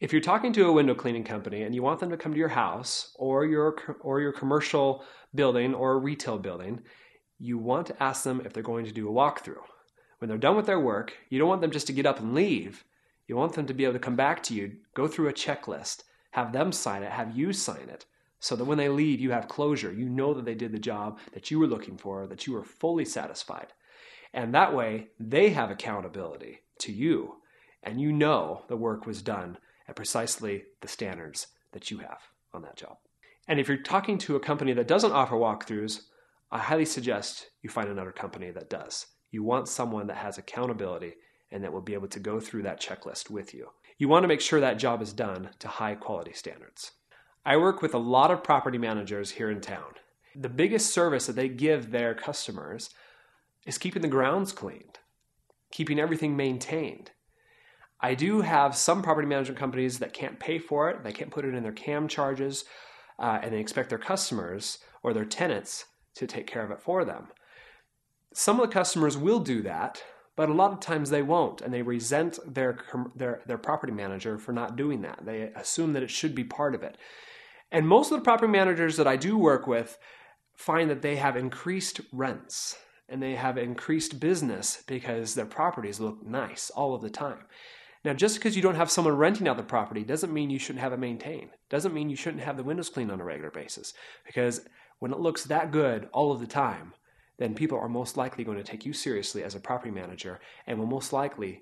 If you're talking to a window cleaning company and you want them to come to your house or your commercial building or retail building, you want to ask them if they're going to do a walkthrough. When they're done with their work, you don't want them just to get up and leave. You want them to be able to come back to you, go through a checklist, have them sign it, have you sign it, so that when they leave, you have closure. You know that they did the job that you were looking for, that you were fully satisfied. And that way, they have accountability to you, and you know the work was done at precisely the standards that you have on that job. And if you're talking to a company that doesn't offer walkthroughs, I highly suggest you find another company that does. You want someone that has accountability and that will be able to go through that checklist with you. You want to make sure that job is done to high quality standards. I work with a lot of property managers here in town. The biggest service that they give their customers is keeping the grounds cleaned, keeping everything maintained. I do have some property management companies that can't pay for it, they can't put it in their CAM charges, and they expect their customers or their tenants to take care of it for them. Some of the customers will do that, but a lot of times they won't, and they resent their property manager for not doing that. They assume that it should be part of it. And most of the property managers that I do work with find that they have increased rents and they have increased business because their properties look nice all of the time. Now, just because you don't have someone renting out the property doesn't mean you shouldn't have it maintained. Doesn't mean you shouldn't have the windows cleaned on a regular basis. Because when it looks that good all of the time, then people are most likely going to take you seriously as a property manager and will most likely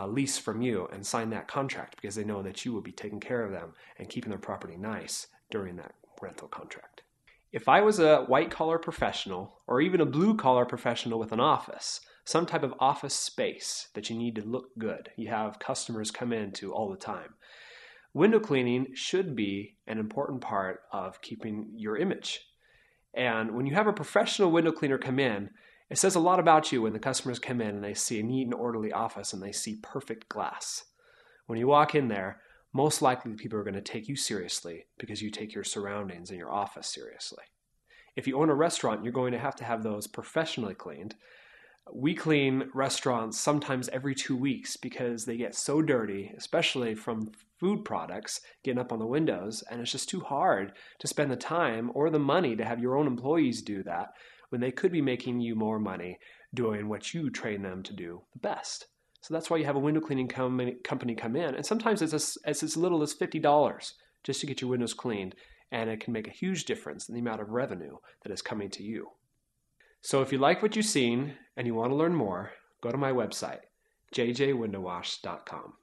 lease from you and sign that contract because they know that you will be taking care of them and keeping their property nice during that rental contract. If I was a white-collar professional or even a blue-collar professional with an office, some type of office space that you need to look good, you have customers come into all the time, window cleaning should be an important part of keeping your image. And when you have a professional window cleaner come in, it says a lot about you when the customers come in and they see a neat and orderly office and they see perfect glass. When you walk in there, most likely people are going to take you seriously because you take your surroundings and your office seriously. If you own a restaurant, you're going to have those professionally cleaned. We clean restaurants sometimes every 2 weeks because they get so dirty, especially from food products getting up on the windows, and it's just too hard to spend the time or the money to have your own employees do that when they could be making you more money doing what you train them to do the best. So that's why you have a window cleaning company come in, and sometimes it's as little as $50 just to get your windows cleaned, and it can make a huge difference in the amount of revenue that is coming to you. So if you like what you've seen and you want to learn more, go to my website, jjwindowwash.com.